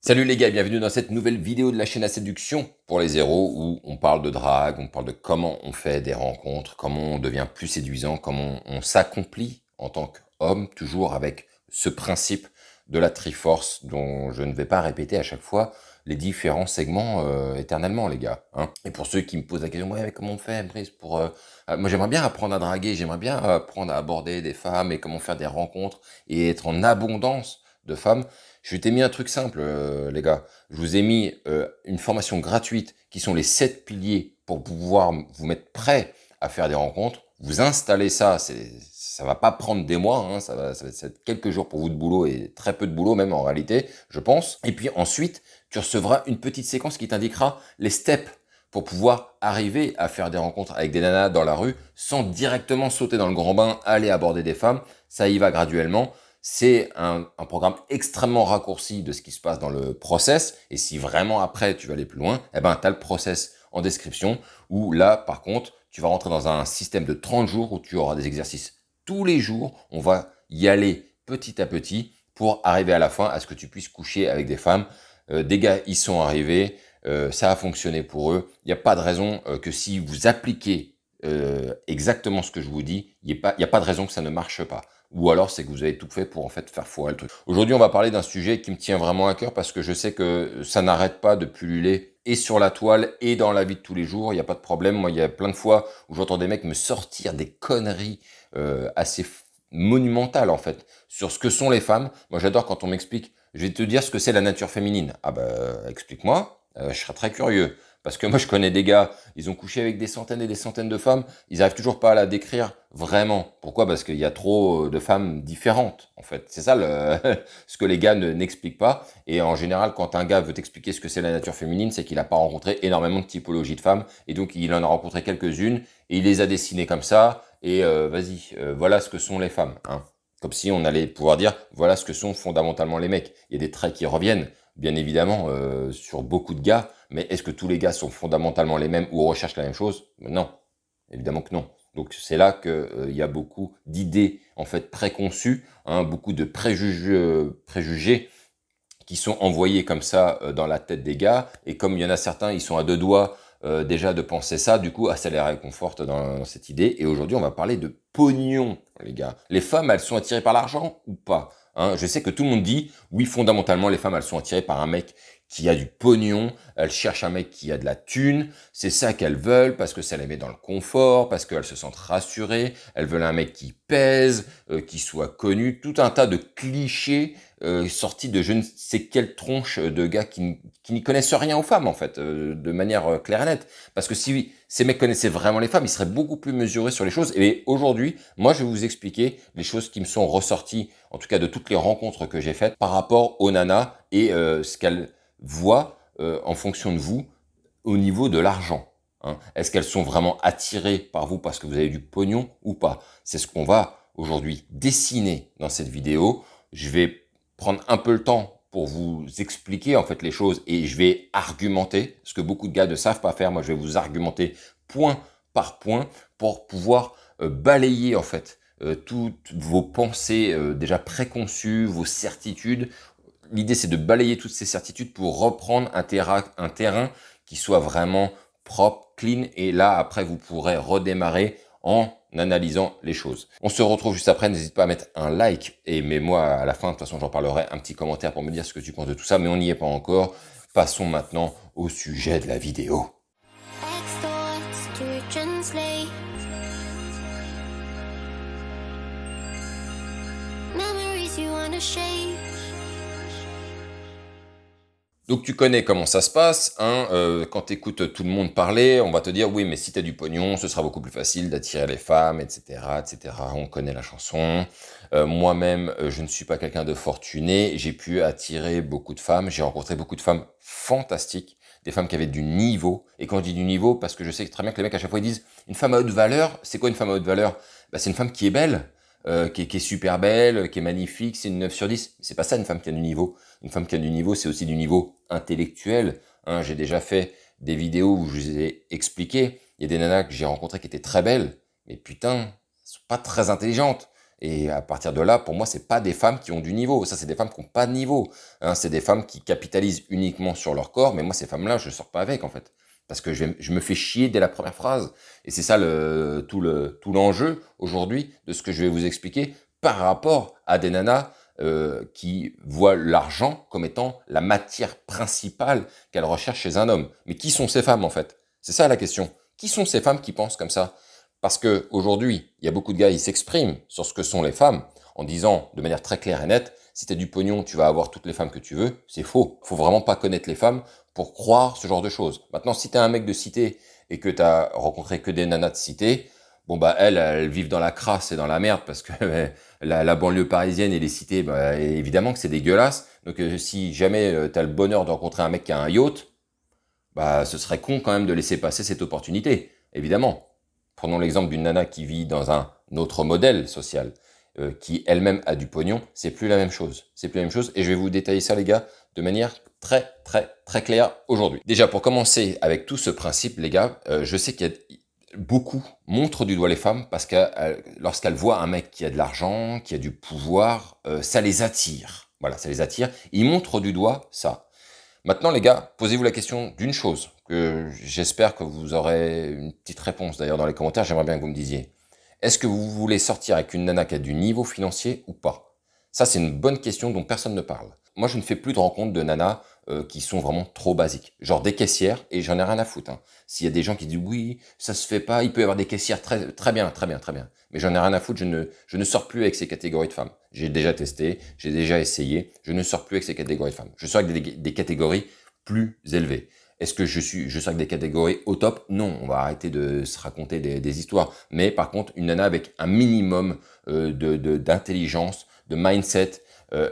Salut les gars, bienvenue dans cette nouvelle vidéo de la chaîne à séduction pour les zéros où on parle de drague, on parle de comment on fait des rencontres, comment on devient plus séduisant, comment on s'accomplit en tant qu'homme, toujours avec ce principe de la Triforce dont je ne vais pas répéter à chaque fois les différents segments éternellement les gars. Hein. Et pour ceux qui me posent la question, ouais mais comment on fait Brice pour... moi j'aimerais bien apprendre à draguer, j'aimerais bien apprendre à aborder des femmes et comment faire des rencontres et être en abondance de femmes. Je t'ai mis un truc simple, les gars. Je vous ai mis une formation gratuite qui sont les 7 piliers pour pouvoir vous mettre prêt à faire des rencontres. Vous installez ça, ça va pas prendre des mois, hein, ça va être quelques jours pour vous de boulot et très peu de boulot même en réalité, je pense. Et puis ensuite, tu recevras une petite séquence qui t'indiquera les steps pour pouvoir arriver à faire des rencontres avec des nanas dans la rue sans directement sauter dans le grand bain, aller aborder des femmes. Ça y va graduellement. C'est un programme extrêmement raccourci de ce qui se passe dans le process. Et si vraiment après tu veux aller plus loin, eh ben, tu as le process en description où là, par contre, tu vas rentrer dans un système de 30 jours où tu auras des exercices tous les jours. On va y aller petit à petit pour arriver à la fin à ce que tu puisses coucher avec des femmes. Des gars, ils sont arrivés, ça a fonctionné pour eux. Il n'y a pas de raison que si vous appliquez exactement ce que je vous dis, il n'y a pas de raison que ça ne marche pas. Ou alors c'est que vous avez tout fait pour en fait faire foirer le truc. Aujourd'hui, on va parler d'un sujet qui me tient vraiment à cœur parce que je sais que ça n'arrête pas de pulluler et sur la toile et dans la vie de tous les jours. Il n'y a pas de problème. Moi, il y a plein de fois où j'entends des mecs me sortir des conneries assez monumentales en fait sur ce que sont les femmes. Moi, j'adore quand on m'explique. Je vais te dire ce que c'est la nature féminine. Ah bah, explique-moi. Je serais très curieux. Parce que moi, je connais des gars, ils ont couché avec des centaines et des centaines de femmes, ils n'arrivent toujours pas à la décrire vraiment. Pourquoi? Parce qu'il y a trop de femmes différentes, en fait. C'est ça ce que les gars n'expliquent pas. Et en général, quand un gars veut t'expliquer ce que c'est la nature féminine, c'est qu'il n'a pas rencontré énormément de typologies de femmes. Et donc, il en a rencontré quelques-unes, et il les a dessinées comme ça. Et voilà ce que sont les femmes. Hein. Comme si on allait pouvoir dire, voilà ce que sont fondamentalement les mecs. Il y a des traits qui reviennent, bien évidemment, sur beaucoup de gars. Mais est-ce que tous les gars sont fondamentalement les mêmes ou recherchent la même chose? Non, évidemment que non. Donc c'est là qu'il y a beaucoup d'idées en fait préconçues, hein, beaucoup de préjugés qui sont envoyés comme ça dans la tête des gars. Et comme il y en a certains, ils sont à deux doigts déjà de penser ça, du coup, ça les réconforte dans cette idée. Et aujourd'hui, on va parler de pognon, les gars. Les femmes, elles sont attirées par l'argent ou pas? Hein, je sais que tout le monde dit, oui, fondamentalement, les femmes, elles sont attirées par un mec qui a du pognon, elles cherchent un mec qui a de la thune, c'est ça qu'elles veulent, parce que ça les met dans le confort, parce qu'elles se sentent rassurées, elles veulent un mec qui pèse, qui soit connu, tout un tas de clichés sortis de je ne sais quelle tronche de gars qui n'y connaissent rien aux femmes, en fait, de manière claire et nette. Parce que si ces mecs connaissaient vraiment les femmes, ils seraient beaucoup plus mesurés sur les choses. Et aujourd'hui, moi, je vais vous expliquer les choses qui me sont ressorties, en tout cas de toutes les rencontres que j'ai faites, par rapport aux nanas et ce qu'elles voient en fonction de vous au niveau de l'argent. Hein. Est-ce qu'elles sont vraiment attirées par vous parce que vous avez du pognon ou pas? C'est ce qu'on va aujourd'hui dessiner dans cette vidéo. Je vais prendre un peu le temps pour vous expliquer en fait les choses et je vais argumenter, ce que beaucoup de gars ne savent pas faire. Moi, je vais vous argumenter point par point pour pouvoir balayer en fait toutes vos pensées déjà préconçues, vos certitudes. L'idée, c'est de balayer toutes ces certitudes pour reprendre un terrain qui soit vraiment propre, clean. Et là, après, vous pourrez redémarrer en analysant les choses. On se retrouve juste après. N'hésite pas à mettre un like. Et mets-moi à la fin, de toute façon, j'en parlerai, un petit commentaire pour me dire ce que tu penses de tout ça. Mais on n'y est pas encore. Passons maintenant au sujet de la vidéo. Donc tu connais comment ça se passe, hein, quand tu écoutes tout le monde parler, on va te dire oui mais si tu as du pognon, ce sera beaucoup plus facile d'attirer les femmes, etc., etc. On connaît la chanson. Moi-même, je ne suis pas quelqu'un de fortuné, j'ai pu attirer beaucoup de femmes, j'ai rencontré beaucoup de femmes fantastiques, des femmes qui avaient du niveau. Et quand je dis du niveau, parce que je sais très bien que les mecs à chaque fois ils disent une femme à haute valeur, c'est quoi une femme à haute valeur? Bah, c'est une femme qui est belle. Qui est super belle, qui est magnifique, c'est une 9 sur 10. C'est pas ça une femme qui a du niveau. Une femme qui a du niveau, c'est aussi du niveau intellectuel. Hein, j'ai déjà fait des vidéos où je vous ai expliqué. Il y a des nanas que j'ai rencontrées qui étaient très belles, mais putain, elles sont pas très intelligentes. Et à partir de là, pour moi, c'est pas des femmes qui ont du niveau. Ça, c'est des femmes qui n'ont pas de niveau. Hein, c'est des femmes qui capitalisent uniquement sur leur corps. Mais moi, ces femmes-là, je sors pas avec, en fait. Parce que je me fais chier dès la première phrase. Et c'est ça tout l'enjeu aujourd'hui de ce que je vais vous expliquer par rapport à des nanas qui voient l'argent comme étant la matière principale qu'elles recherchent chez un homme. Mais qui sont ces femmes, en fait? C'est ça la question. Qui sont ces femmes qui pensent comme ça? Parce que aujourd'hui, il y a beaucoup de gars qui s'expriment sur ce que sont les femmes en disant de manière très claire et nette, si tu as du pognon, tu vas avoir toutes les femmes que tu veux. C'est faux. Faut vraiment pas connaître les femmes pour croire ce genre de choses. Maintenant, si tu es un mec de cité et que tu as rencontré que des nanas de cité, bon bah elles vivent dans la crasse et dans la merde parce que la banlieue parisienne et les cités, bah, évidemment que c'est dégueulasse. Donc si jamais tu as le bonheur de rencontrer un mec qui a un yacht, bah ce serait con quand même de laisser passer cette opportunité, évidemment. Prenons l'exemple d'une nana qui vit dans un autre modèle social, qui elle-même a du pognon, c'est plus la même chose. C'est plus la même chose et je vais vous détailler ça les gars de manière très très très claire aujourd'hui. Déjà pour commencer avec tout ce principe les gars, je sais qu'il y a beaucoup montrent du doigt les femmes parce que lorsqu'elles voient un mec qui a de l'argent, qui a du pouvoir, ça les attire. Voilà, ça les attire. Ils montrent du doigt ça. Maintenant, les gars, posez-vous la question d'une chose, que j'espère que vous aurez une petite réponse d'ailleurs dans les commentaires, j'aimerais bien que vous me disiez. Est-ce que vous voulez sortir avec une nana qui a du niveau financier ou pas? Ça, c'est une bonne question dont personne ne parle. Moi, je ne fais plus de rencontres de nanas qui sont vraiment trop basiques. Genre des caissières, et j'en ai rien à foutre. Hein. S'il y a des gens qui disent oui, ça se fait pas, il peut y avoir des caissières très, très bien, très bien, très bien. Mais j'en ai rien à foutre, je ne sors plus avec ces catégories de femmes. J'ai déjà testé, j'ai déjà essayé, je ne sors plus avec ces catégories de femmes. Je sors avec des catégories plus élevées. Est-ce que je sors avec des catégories au top? Non, on va arrêter de se raconter des histoires. Mais par contre, une nana avec un minimum d'intelligence, de mindset,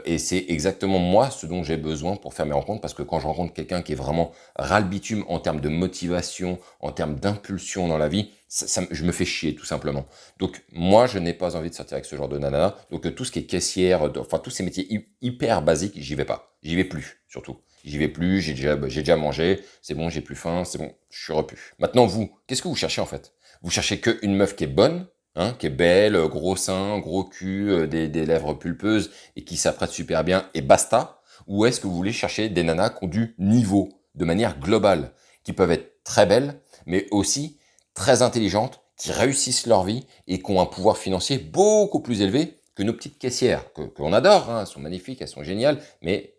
et c'est exactement moi ce dont j'ai besoin pour faire mes rencontres, parce que quand je rencontre quelqu'un qui est vraiment ras le bitume en termes de motivation, en termes d'impulsion dans la vie, je me fais chier tout simplement. Donc moi, je n'ai pas envie de sortir avec ce genre de nana. Donc tout ce qui est caissière, enfin tous ces métiers hyper basiques, j'y vais pas. J'y vais plus, surtout. J'y vais plus, j'ai déjà mangé, c'est bon, j'ai plus faim, c'est bon, je suis repu. Maintenant, vous, qu'est-ce que vous cherchez en fait? Vous cherchez qu'une meuf qui est bonne, hein, qui est belle, gros sein, gros cul, des lèvres pulpeuses et qui s'apprête super bien et basta? Ou est-ce que vous voulez chercher des nanas qui ont du niveau, de manière globale, qui peuvent être très belles, mais aussi très intelligentes, qui réussissent leur vie et qui ont un pouvoir financier beaucoup plus élevé que nos petites caissières, qu'on adore, hein, elles sont magnifiques, elles sont géniales, mais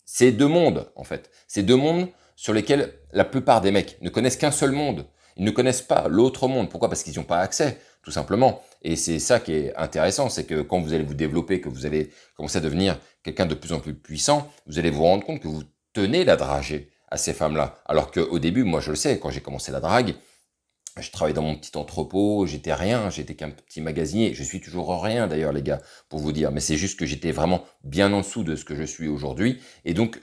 c'est deux mondes, en fait. C'est deux mondes sur lesquels la plupart des mecs ne connaissent qu'un seul monde. Ils ne connaissent pas l'autre monde. Pourquoi? Parce qu'ils n'y ont pas accès, tout simplement. Et c'est ça qui est intéressant, c'est que quand vous allez vous développer, que vous allez commencer à devenir quelqu'un de plus en plus puissant, vous allez vous rendre compte que vous tenez la dragée à ces femmes-là. Alors qu'au début, moi je le sais, quand j'ai commencé la drague, je travaillais dans mon petit entrepôt, j'étais rien, j'étais qu'un petit magasinier. Je suis toujours rien d'ailleurs les gars, pour vous dire. Mais c'est juste que j'étais vraiment bien en dessous de ce que je suis aujourd'hui. Et donc,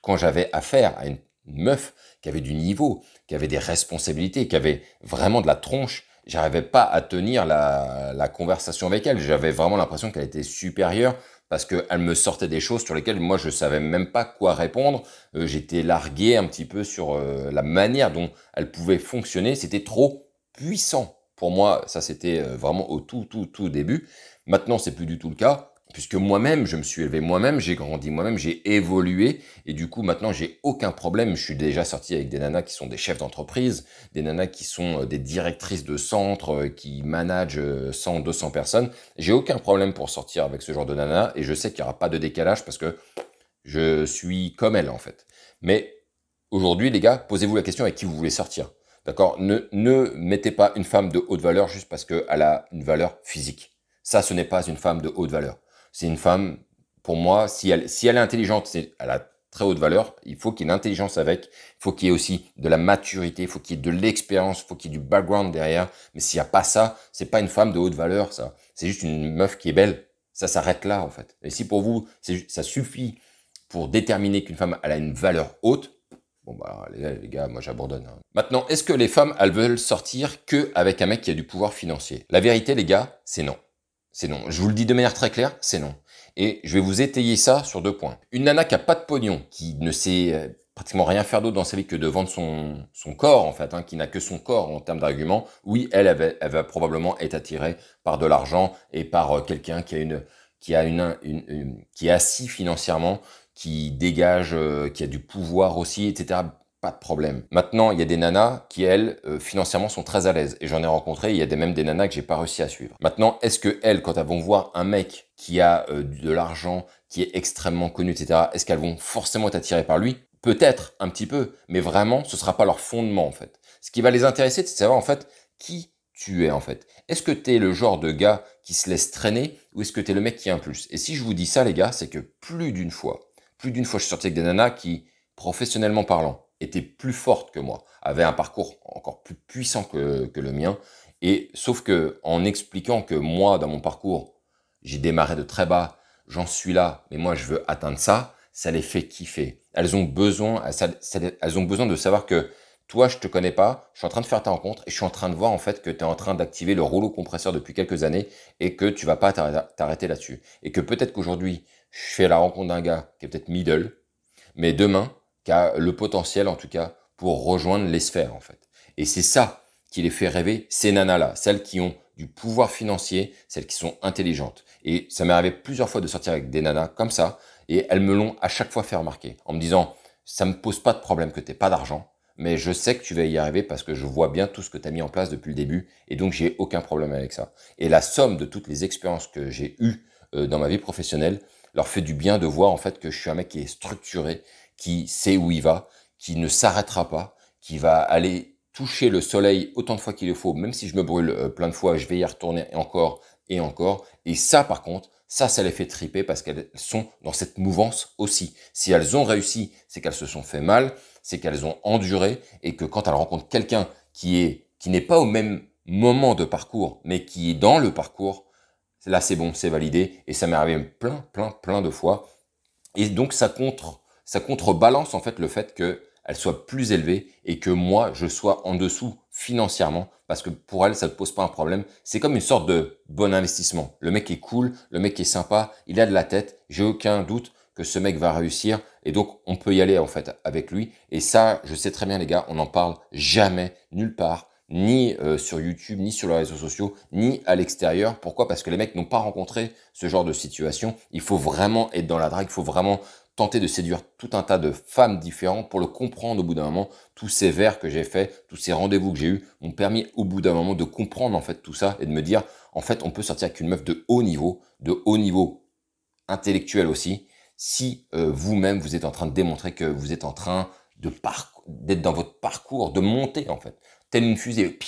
quand j'avais affaire à une meuf qui avait du niveau, qui avait des responsabilités, qui avait vraiment de la tronche, j'arrivais pas à tenir la conversation avec elle. J'avais vraiment l'impression qu'elle était supérieure parce qu'elle me sortait des choses sur lesquelles moi je savais même pas quoi répondre. J'étais largué un petit peu sur la manière dont elle pouvait fonctionner. C'était trop puissant. Pour moi, ça c'était vraiment au tout début. Maintenant, c'est plus du tout le cas. Puisque moi-même, je me suis élevé moi-même, j'ai grandi moi-même, j'ai évolué, et du coup, maintenant, j'ai aucun problème. Je suis déjà sorti avec des nanas qui sont des chefs d'entreprise, des nanas qui sont des directrices de centre, qui managent 100, 200 personnes. J'ai aucun problème pour sortir avec ce genre de nana, et je sais qu'il n'y aura pas de décalage parce que je suis comme elle, en fait. Mais aujourd'hui, les gars, posez-vous la question avec qui vous voulez sortir. D'accord? Ne mettez pas une femme de haute valeur juste parce qu'elle a une valeur physique. Ça, ce n'est pas une femme de haute valeur. C'est une femme, pour moi, si elle est intelligente, elle a très haute valeur, il faut qu'il y ait une intelligence avec, il faut qu'il y ait aussi de la maturité, il faut qu'il y ait de l'expérience, il faut qu'il y ait du background derrière. Mais s'il n'y a pas ça, c'est pas une femme de haute valeur, ça. C'est juste une meuf qui est belle. Ça s'arrête là, en fait. Et si pour vous, ça suffit pour déterminer qu'une femme, elle a une valeur haute, bon bah les gars, moi j'abandonne. Hein. Maintenant, est-ce que les femmes, elles veulent sortir que avec un mec qui a du pouvoir financier? La vérité, les gars, c'est non. C'est non. Je vous le dis de manière très claire, c'est non. Et je vais vous étayer ça sur deux points. Une nana qui a pas de pognon, qui ne sait pratiquement rien faire d'autre dans sa vie que de vendre son corps, en fait, hein, qui n'a que son corps en termes d'argument, oui, elle va probablement être attirée par de l'argent et par quelqu'un qui est assis financièrement, qui dégage, qui a du pouvoir aussi, etc. Pas de problème. Maintenant, il y a des nanas qui, elles, financièrement sont très à l'aise. Et j'en ai rencontré, il y a même des nanas que j'ai pas réussi à suivre. Maintenant, est-ce que elles, quand elles vont voir un mec qui a de l'argent, qui est extrêmement connu, etc., est-ce qu'elles vont forcément être attirées par lui? Peut-être, un petit peu, mais vraiment, ce sera pas leur fondement, en fait. Ce qui va les intéresser, c'est de savoir, en fait, qui tu es, en fait. Est-ce que tu es le genre de gars qui se laisse traîner, ou est-ce que tu es le mec qui impulse? Et si je vous dis ça, les gars, c'est que plus d'une fois, je suis sorti avec des nanas qui, professionnellement parlant, étaient plus fortes que moi, avaient un parcours encore plus puissant que le mien, et sauf que en expliquant que moi, dans mon parcours, j'ai démarré de très bas, j'en suis là, mais moi je veux atteindre ça, ça les fait kiffer. Elles ont besoin de savoir que toi, je te connais pas, je suis en train de faire ta rencontre et je suis en train de voir en fait que tu es en train d'activer le rouleau compresseur depuis quelques années et que tu vas pas t'arrêter là-dessus. Et que peut-être qu'aujourd'hui, je fais la rencontre d'un gars qui est peut-être middle, mais demain, qui a le potentiel en tout cas pour rejoindre les sphères en fait. Et c'est ça qui les fait rêver, ces nanas-là, celles qui ont du pouvoir financier, celles qui sont intelligentes. Et ça m'est arrivé plusieurs fois de sortir avec des nanas comme ça, et elles me l'ont à chaque fois fait remarquer, en me disant, ça me pose pas de problème que tu n'aies pas d'argent, mais je sais que tu vas y arriver parce que je vois bien tout ce que tu as mis en place depuis le début, et donc j'ai aucun problème avec ça. Et la somme de toutes les expériences que j'ai eues dans ma vie professionnelle leur fait du bien de voir en fait que je suis un mec qui est structuré, qui sait où il va, qui ne s'arrêtera pas, qui va aller toucher le soleil autant de fois qu'il le faut, même si je me brûle plein de fois, je vais y retourner encore et encore. Et ça, par contre, ça les fait triper parce qu'elles sont dans cette mouvance aussi. Si elles ont réussi, c'est qu'elles se sont fait mal, c'est qu'elles ont enduré et que quand elles rencontrent quelqu'un qui n'est pas au même moment de parcours, mais qui est dans le parcours, là c'est bon, c'est validé. Et ça m'est arrivé plein de fois. Et donc ça contrebalance en fait le fait qu'elle soit plus élevée et que moi je sois en dessous financièrement parce que pour elle ça ne pose pas un problème. C'est comme une sorte de bon investissement. Le mec est cool, le mec est sympa, il a de la tête, j'ai aucun doute que ce mec va réussir et donc on peut y aller en fait avec lui. Et ça, je sais très bien les gars, on n'en parle jamais nulle part, ni sur YouTube, ni sur les réseaux sociaux, ni à l'extérieur. Pourquoi? Parce que les mecs n'ont pas rencontré ce genre de situation. Il faut vraiment être dans la drague, il faut vraiment tenter de séduire tout un tas de femmes différentes pour le comprendre au bout d'un moment. Tous ces verres que j'ai faits, tous ces rendez-vous que j'ai eus m'ont permis au bout d'un moment de comprendre en fait tout ça et de me dire en fait on peut sortir avec une meuf de haut niveau intellectuel aussi, si vous-même vous êtes en train de démontrer que vous êtes en train d'être dans votre parcours, de monter en fait, telle une fusée.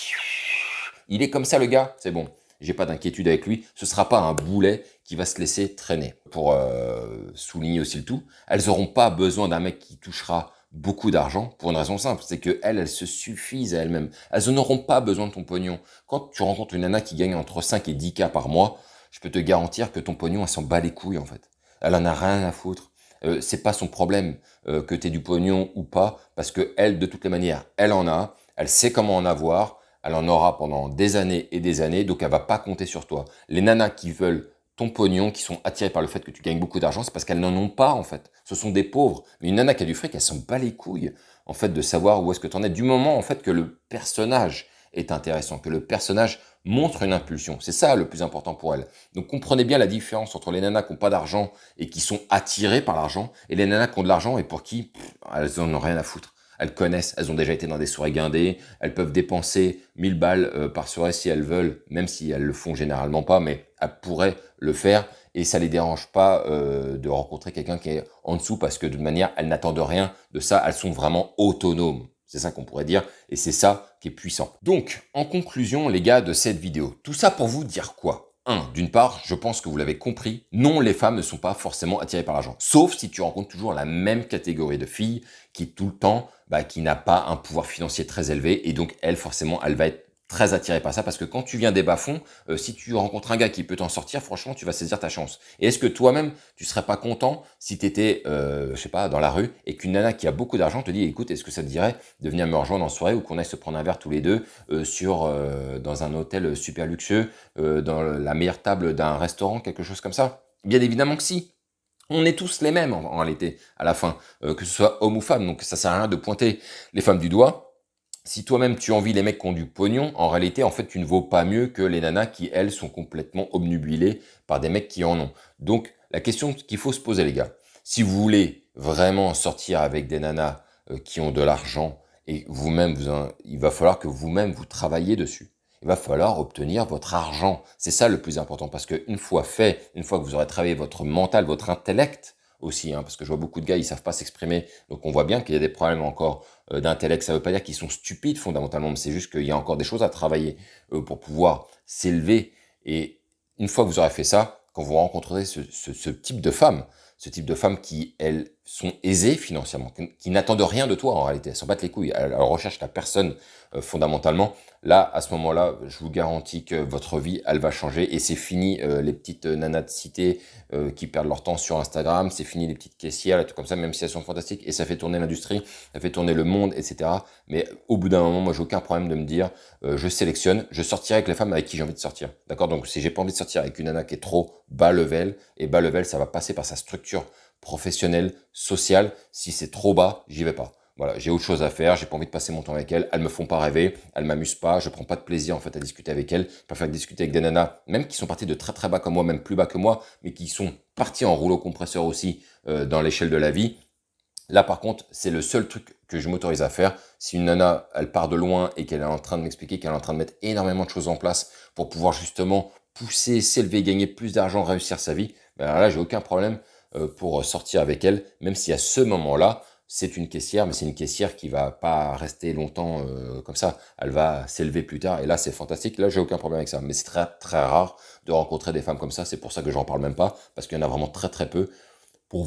Il est comme ça le gars, c'est bon. J'ai pas d'inquiétude avec lui. Ce sera pas un boulet qui va se laisser traîner. Pour souligner aussi le tout, elles auront pas besoin d'un mec qui touchera beaucoup d'argent pour une raison simple, c'est que elles se suffisent à elles-mêmes. Elles n'auront pas besoin de ton pognon. Quand tu rencontres une nana qui gagne entre 5 et 10K par mois, je peux te garantir que ton pognon, elle s'en bat les couilles en fait. Elle en a rien à foutre. C'est pas son problème que tu aies du pognon ou pas, parce que elle, de toutes les manières, elle en a, elle sait comment en avoir, elle en aura pendant des années et des années, donc elle va pas compter sur toi. Les nanas qui veulent ton pognon, qui sont attirées par le fait que tu gagnes beaucoup d'argent, c'est parce qu'elles n'en ont pas en fait. Ce sont des pauvres. Mais une nana qui a du fric, elle s'en bat les couilles en fait de savoir où est-ce que tu en es. Du moment en fait que le personnage est intéressant, que le personnage montre une impulsion. C'est ça le plus important pour elle. Donc comprenez bien la différence entre les nanas qui n'ont pas d'argent et qui sont attirées par l'argent et les nanas qui ont de l'argent et pour qui elles en ont rien à foutre. Elles connaissent, elles ont déjà été dans des soirées guindées, elles peuvent dépenser 1000 balles par soirée si elles veulent, même si elles le font généralement pas, mais elles pourraient le faire et ça les dérange pas de rencontrer quelqu'un qui est en dessous parce que de toute manière, elles n'attendent rien de ça, elles sont vraiment autonomes. C'est ça qu'on pourrait dire et c'est ça qui est puissant. Donc, en conclusion, les gars, de cette vidéo, tout ça pour vous dire quoi? D'une part, je pense que vous l'avez compris, non, les femmes ne sont pas forcément attirées par l'argent. Sauf si tu rencontres toujours la même catégorie de filles qui tout le temps, qui n'a pas un pouvoir financier très élevé. Et donc, elle, forcément, elle va être très attirée par ça parce que quand tu viens des bas-fonds, si tu rencontres un gars qui peut t'en sortir, franchement, tu vas saisir ta chance. Et est-ce que toi-même, tu serais pas content si tu étais, je sais pas, dans la rue et qu'une nana qui a beaucoup d'argent te dit, écoute, est-ce que ça te dirait de venir me rejoindre en soirée ou qu'on aille se prendre un verre tous les deux dans un hôtel super luxueux, dans la meilleure table d'un restaurant, quelque chose comme ça? Bien évidemment que si. On est tous les mêmes en réalité, à la fin, que ce soit homme ou femme, donc ça sert à rien de pointer les femmes du doigt. Si toi-même tu envies les mecs qui ont du pognon, en réalité, en fait, tu ne vaux pas mieux que les nanas qui, elles, sont complètement obnubilées par des mecs qui en ont. Donc, la question qu'il faut se poser, les gars, si vous voulez vraiment sortir avec des nanas qui ont de l'argent et vous-même, il va falloir que vous-même vous travaillez dessus. Il va falloir obtenir votre argent. C'est ça le plus important parce qu'une fois fait, une fois que vous aurez travaillé votre mental, votre intellect aussi, hein, parce que je vois beaucoup de gars, ils savent pas s'exprimer, donc on voit bien qu'il y a des problèmes encore d'intellect. Ça veut pas dire qu'ils sont stupides fondamentalement, mais c'est juste qu'il y a encore des choses à travailler pour pouvoir s'élever. Et une fois que vous aurez fait ça, quand vous rencontrerez ce type de femmes, ce type de femmes qui, elles, sont aisées financièrement, qui n'attendent rien de toi en réalité, elles s'en battent les couilles, elles recherchent la personne fondamentalement. Là, à ce moment-là, je vous garantis que votre vie, elle va changer et c'est fini les petites nanas de cité qui perdent leur temps sur Instagram, c'est fini les petites caissières, et tout comme ça, même si elles sont fantastiques et ça fait tourner l'industrie, ça fait tourner le monde, etc. Mais au bout d'un moment, moi, j'ai aucun problème de me dire, je sélectionne, je sortirai avec les femmes avec qui j'ai envie de sortir. D'accord? Donc, si j'ai pas envie de sortir avec une nana qui est trop bas level, et bas level, ça va passer par sa structure professionnelle, sociale. Si c'est trop bas, j'y vais pas. Voilà, j'ai autre chose à faire, j'ai pas envie de passer mon temps avec elles, elles me font pas rêver, elles m'amusent pas, je prends pas de plaisir en fait à discuter avec elles. Je préfère discuter avec des nanas, même qui sont parties de très très bas comme moi, même plus bas que moi, mais qui sont parties en rouleau compresseur aussi dans l'échelle de la vie. Là, par contre, c'est le seul truc que je m'autorise à faire. Si une nana, elle part de loin et qu'elle est en train de m'expliquer qu'elle est en train de mettre énormément de choses en place pour pouvoir justement pousser, s'élever, gagner plus d'argent, réussir sa vie, ben alors là, j'ai aucun problème pour sortir avec elle, même si à ce moment-là, c'est une caissière, mais c'est une caissière qui va pas rester longtemps comme ça. Elle va s'élever plus tard, et là, c'est fantastique. Là, j'ai aucun problème avec ça. Mais c'est très, très rare de rencontrer des femmes comme ça. C'est pour ça que j'en parle même pas, parce qu'il y en a vraiment très, très peu. Pour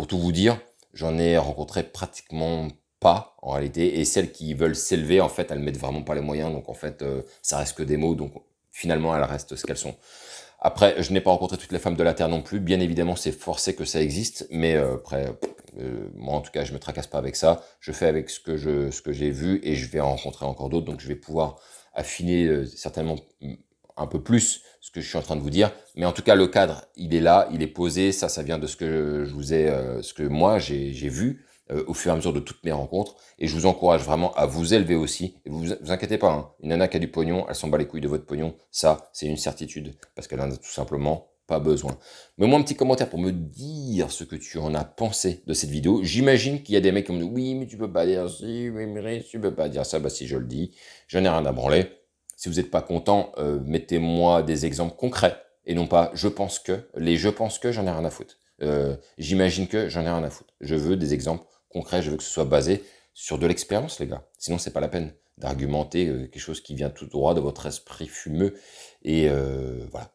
tout vous dire, j'en ai rencontré pratiquement pas en réalité. Et celles qui veulent s'élever, en fait, elles mettent vraiment pas les moyens. Donc en fait, ça reste que des mots. Donc finalement, elles restent ce qu'elles sont. Après, je n'ai pas rencontré toutes les femmes de la Terre non plus. Bien évidemment, c'est forcé que ça existe. Mais après, moi en tout cas, je me tracasse pas avec ça. Je fais avec ce que j'ai vu et je vais en rencontrer encore d'autres. Donc je vais pouvoir affiner certainement un peu plus ce que je suis en train de vous dire. Mais en tout cas, le cadre, il est là, il est posé. Ça vient de ce que je vous ai, ce que moi j'ai vu au fur et à mesure de toutes mes rencontres. Et je vous encourage vraiment à vous élever aussi. Et vous inquiétez pas, hein, une nana qui a du pognon, elle s'en bat les couilles de votre pognon. Ça, c'est une certitude. Parce qu'elle en a tout simplement pas besoin. Mets-moi un petit commentaire pour me dire ce que tu en as pensé de cette vidéo. J'imagine qu'il y a des mecs qui me disent, oui, mais tu peux pas dire si, oui, mais tu peux pas dire ça. Bah si je le dis, j'en ai rien à branler. Si vous n'êtes pas content, mettez-moi des exemples concrets et non pas je pense que. Les je pense que, j'en ai rien à foutre. J'imagine que, j'en ai rien à foutre. Je veux des exemples concrets, je veux que ce soit basé sur de l'expérience, les gars. Sinon, c'est pas la peine d'argumenter quelque chose qui vient tout droit de votre esprit fumeux. Et voilà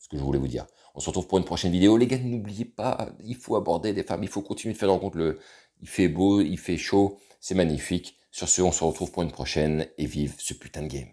ce que je voulais vous dire. On se retrouve pour une prochaine vidéo. Les gars, n'oubliez pas, il faut aborder des femmes, il faut continuer de faire en compte il fait beau, il fait chaud, c'est magnifique. Sur ce, on se retrouve pour une prochaine et vive ce putain de game.